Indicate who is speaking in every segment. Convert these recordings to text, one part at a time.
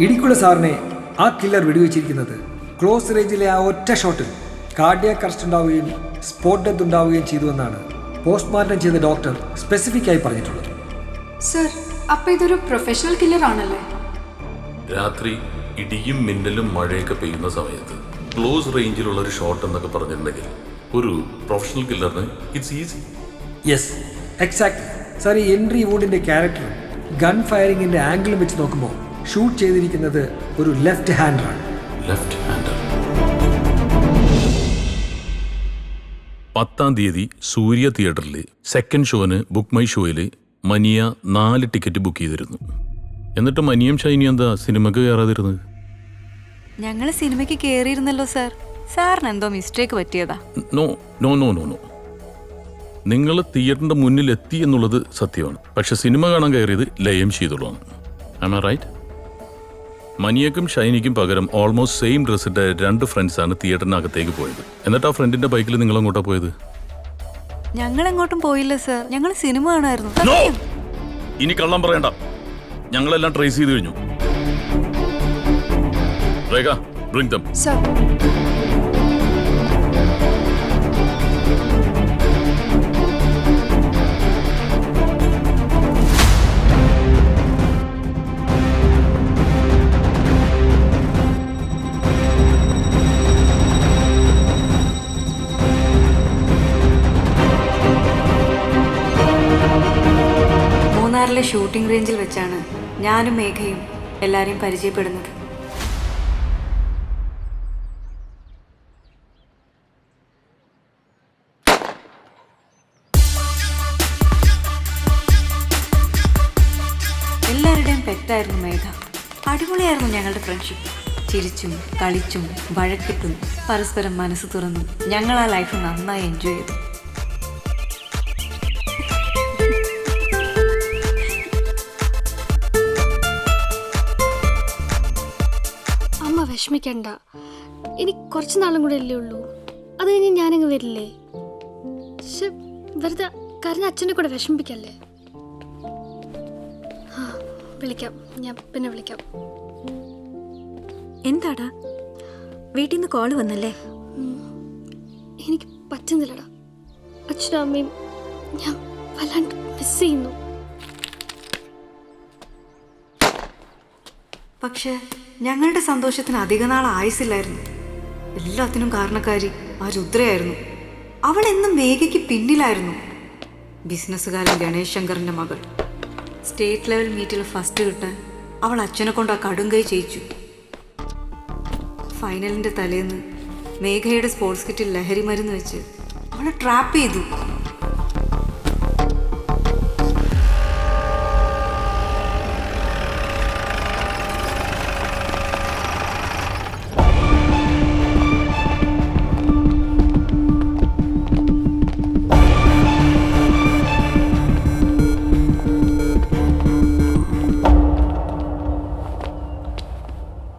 Speaker 1: ഇടിക്കുള്ള സാറിനെ ആ killer വെടിവെച്ചിരിക്കുന്നത് close റേഞ്ചിലെ ആ ഒറ്റ ഷോട്ടിൽ കാർഡിയാക് അറസ്റ്റ് ഉണ്ടാവുകയും സ്പോട്ട് ഡെത്ത് ഉണ്ടാവുകയും ചെയ്തുവെന്നാണ് പോസ്റ്റ്മോർട്ടം ചെയ്ത ഡോക്ടർ സ്പെസിഫിക് ആയി പറഞ്ഞിട്ടുള്ളത്.
Speaker 2: സർ, അപ്പോൾ ഇതൊരു പ്രൊഫഷണൽ കില്ലർ ആണല്ലേ?
Speaker 3: രാത്രി ഇടിയും മിന്നലും മഴയൊക്കെ പെയ്യുന്ന സമയത്ത് ക്ലോസ് റേഞ്ചിലുള്ള ഒരു ഷോട്ട് എന്നൊക്കെ പറഞ്ഞിട്ടുണ്ടെങ്കിൽ ഒരു പ്രൊഫഷണൽ കില്ലറിന് it's easy.
Speaker 1: Yes, exactly sir. ഈ എൻട്രി വൂഡിൻ്റെ ക്യാരക്ടറും ഗൺ ഫയറിങ്ങിൻ്റെ ആംഗിളും വെച്ച് നോക്കുമ്പോൾ ഷൂട്ട് ചെയ്തിരിക്കുന്നത് ഒരു ലെഫ്റ്റ് ഹാൻഡറാണ്.
Speaker 3: Left hander. 10-ാം തീയതി സൂര്യ തിയേറ്ററിൽ സെക്കൻഡ് ഷോന് ബുക്ക് മൈ ഷോയിൽ മനിയ 4 ടിക്കറ്റ് ബുക്ക് ചെയ്തിരുന്നു. എന്നിട്ട് മനിയും ഷൈനിയും എന്താ സിനിമക്ക് കയറാതിരുന്നത്?
Speaker 4: ഞങ്ങൾ സിനിമയ്ക്ക് കയറിയിരുന്നല്ലോ സാർ. സാറിന് എന്തോ മിസ്റ്റേക്ക് പറ്റിയതാ.
Speaker 3: No no no no no നിങ്ങൾ തിയേറ്ററിന്റെ മുന്നിൽ എത്തി എന്നുള്ളത് സത്യമാണ്. പക്ഷെ സിനിമ കാണാൻ കയറിയത് ലയം ചെയ്തുള്ളതാണ്. Am I right? മനിയക്കും ഷൈനിക്കും പകരം ഓൾമോസ്റ്റ് സെയിം ഡ്രസ്സിട്ട 2 ഫ്രണ്ട്സാണ് തിയേറ്ററിനകത്തേക്ക് പോയത്. എന്നിട്ട് ആ ഫ്രണ്ടിന്റെ ബൈക്കിൽ നിങ്ങൾ അങ്ങോട്ടാ പോയത്?
Speaker 4: ഞങ്ങൾ എങ്ങോട്ടും പോയില്ല സാർ. ഞങ്ങൾ സിനിമ കാണായിരുന്നു.
Speaker 3: No! ഇനി കള്ളം പറയണ്ട. ഞങ്ങളെല്ലാം ട്രേസ് ചെയ്ത് കഴിഞ്ഞു. രേഖ, bring them.
Speaker 2: സർ,
Speaker 4: മൂന്നാറിലെ ഷൂട്ടിംഗ് റേഞ്ചിൽ വെച്ചാണ് ഞാനും മേഘയും എല്ലാവരെയും പരിചയപ്പെടുന്നത്. എല്ലാവരുടെയും പെറ്റായിരുന്നു മേഘ. അടിപൊളിയായിരുന്നു ഞങ്ങളുടെ ഫ്രണ്ട്ഷിപ്പ്. ചിരിച്ചും കളിച്ചും വഴക്കിട്ടും പരസ്പരം മനസ്സ് തുറന്നും ഞങ്ങൾ ആ ലൈഫ് നന്നായി എൻജോയ് ചെയ്തു.
Speaker 5: അമ്മ വിഷമിക്കണ്ട. ഇനി കുറച്ച് നാളും കൂടെ അല്ലേ ഉള്ളൂ. അത് കഴിഞ്ഞ് ഞാനങ്ങ് വരില്ലേ. പക്ഷെ വെറുതെ കരഞ്ഞ അച്ഛനെ കൂടെ വിഷമിപ്പിക്കല്ലേ. വിളിക്കാം, ഞാൻ പിന്നെ വിളിക്കാം.
Speaker 4: എന്താടാ, വീട്ടിൽ നിന്ന് കോള് വന്നല്ലേ?
Speaker 5: എനിക്ക് പറ്റുന്നില്ലടാ. അച്ഛനും അമ്മയും ഞാൻ വല്ലാണ്ട് മിസ് ചെയ്യുന്നു.
Speaker 4: പക്ഷെ ഞങ്ങളുടെ സന്തോഷത്തിന് അധിക നാൾ ആയുസില്ലായിരുന്നു. എല്ലാത്തിനും കാരണക്കാരി ആ രുദ്രയായിരുന്നു. അവൾ എന്നും മേഘയ്ക്ക് പിന്നിലായിരുന്നു. ബിസിനസ്സുകാരൻ ഗണേഷ് ശങ്കറിൻ്റെ മകൾ. സ്റ്റേറ്റ് ലെവൽ മീറ്റിൽ ഫസ്റ്റ് കിട്ടാൻ അവൾ അച്ഛനെ കൊണ്ട് ആ കടുങ്കൈ ചെയ്യിച്ചു. ഫൈനലിൻ്റെ തലേന്ന് മേഘയുടെ സ്പോർട്സ് കിറ്റിൽ ലഹരി മരുന്ന് വെച്ച് അവളെ ട്രാപ്പ് ചെയ്തു.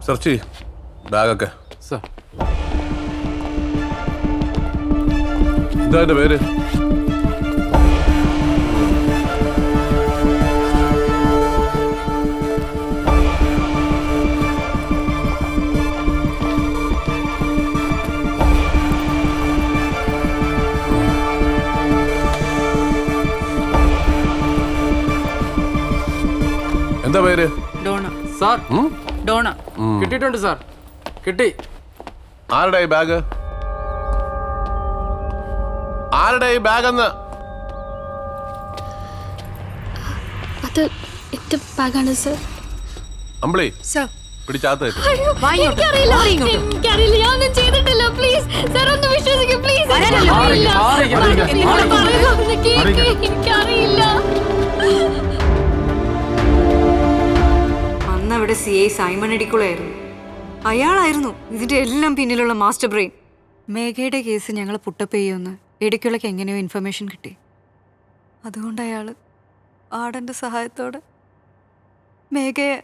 Speaker 6: സെർച്ച് ബാഗൊക്കെ. എന്താ എൻ്റെ പേര്? എന്താ പേര്?
Speaker 7: ഡോണ സാർ. ഡോണ കിട്ടിയിട്ടുണ്ട് സാർ. കിട്ടി.
Speaker 6: ആരുടെ ഈ ബാഗ്? ആരുടെ ഈ ബാഗ് എന്ന്?
Speaker 5: അത് എന്റെ ബാഗാണ് സർ.
Speaker 6: അമ്പിളി
Speaker 2: സർ,
Speaker 6: പിടിച്ചാത്ത
Speaker 5: എനിക്കറിയില്ല, ഞാനൊന്നും ചെയ്തിട്ടില്ല. പ്ലീസ് സർ, ഒന്ന് വിശ്വസിക്കൂ പ്ലീസ്. എനിക്കറിയില്ല.
Speaker 4: അന്നവിടെ CI സൈമൺ ഇടിക്കുളായിരുന്നു. അയാളായിരുന്നു ഇതിൻ്റെ എല്ലാം പിന്നിലുള്ള മാസ്റ്റർ ബ്രെയിൻ. മേഘയുടെ കേസ് ഞങ്ങൾ പുട്ടപ്പ് ചെയ്യുമെന്ന് ഇടിക്കുളയ്ക്ക് എങ്ങനെയോ ഇൻഫർമേഷൻ കിട്ടി. അതുകൊണ്ട് അയാൾ ആടൻ്റെ സഹായത്തോടെ മേഘയെ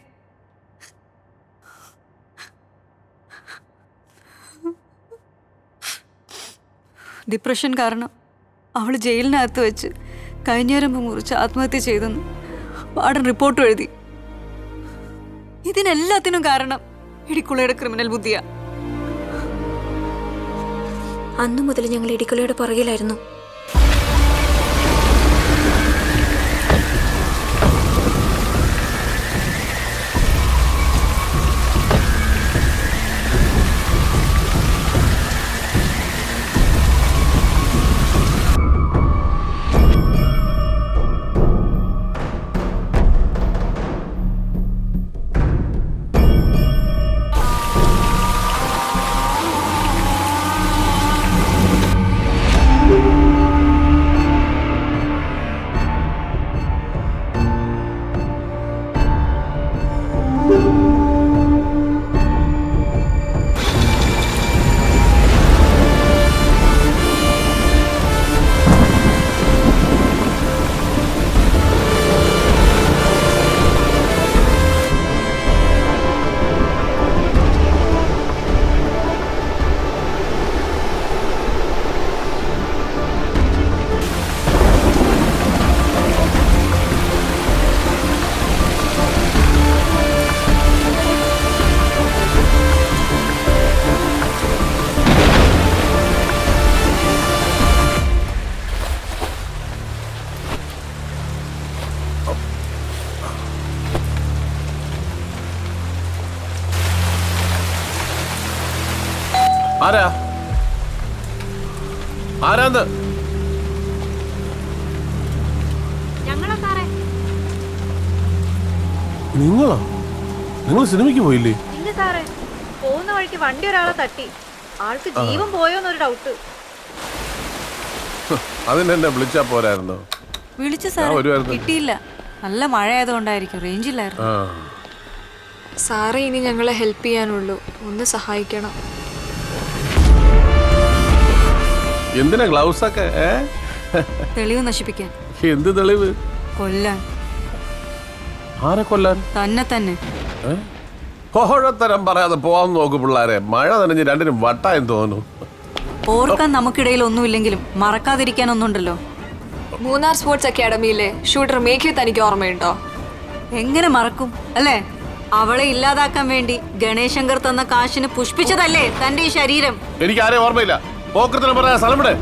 Speaker 4: ഡിപ്രഷൻ കാരണം അവൾ ജയിലിനകത്ത് വെച്ച് കൈഞ്ഞേരമ്പ് മുറിച്ച് ആത്മഹത്യ ചെയ്തെന്ന് വാർഡൻ റിപ്പോർട്ട് എഴുതി. ഇതിനെല്ലാത്തിനും കാരണം ഇടിക്കുളയുടെ ക്രിമിനൽ ബുദ്ധിയാ.
Speaker 8: അന്നു മുതൽ ഞങ്ങൾ ഇടിക്കുളയുടെ പുറകിലായിരുന്നു.
Speaker 6: ആരാ ആരാന്ന്? നിങ്ങളോ? നിങ്ങൾ സിനിമയ്ക്ക് പോയില്ലേ?
Speaker 9: ഇല്ല സാറേ, പോകുന്ന വഴിക്ക് വണ്ടി ഒരാളെ തട്ടി. ആൾക്ക് ജീവൻ പോയോന്നൊരു ഡൗട്ട്.
Speaker 6: അതിനെന്നെ വിളിച്ചാ പോരായിരുന്നോ?
Speaker 4: വിളിച്ചു സാർ, കിട്ടിയില്ല. നല്ല മഴ ആയതുകൊണ്ടായിരിക്കും, റേഞ്ചില്ലായിരുന്നു.
Speaker 2: സാറേ ഇനി ഞങ്ങളെ ഹെൽപ്പ് ചെയ്യാനുള്ളൂ, ഒന്ന് സഹായിക്കണം.
Speaker 6: എന്തിനാ ഗ്ലൗസ് ഒക്കെ?
Speaker 4: തെളിവ് നശിപ്പിക്കാൻ.
Speaker 6: എന്ത് തെളിവ്?
Speaker 4: കൊല്ലാൻ.
Speaker 6: ആരെ കൊല്ലാൻ?
Speaker 4: തന്നെ.
Speaker 6: കോഴത്തരം പറയാതെ പോവാൻ നോക്കു പിള്ളാരെ. മഴ നനഞ്ഞ് രണ്ടിനും വട്ടായെന്ന് തോന്നുന്നു.
Speaker 4: ഓർക്കാൻ നമുക്കിടയിൽ ഒന്നുമില്ലെങ്കിലും മറക്കാതിരിക്കാൻ ഒന്നുണ്ടല്ലോ.
Speaker 2: മൂന്നാർ സ്പോർട്സ് അക്കാഡമിയിലെ ഷൂട്ടർ മേഘയെ തനിക്ക് ഓർമ്മയുണ്ടോ?
Speaker 4: എങ്ങനെ മറക്കും അല്ലേ? അവളെ ഇല്ലാതാക്കാൻ വേണ്ടി ഗണേശങ്കർ തന്ന കാശിന് പുഷ്പിച്ചതല്ലേ തന്റെ ഈ ശരീരം?
Speaker 6: എനിക്ക് ആരെയും ഓർമ്മയില്ല. പോക്കത്തിന് പറയാൻ സ്ഥലം വിടെ.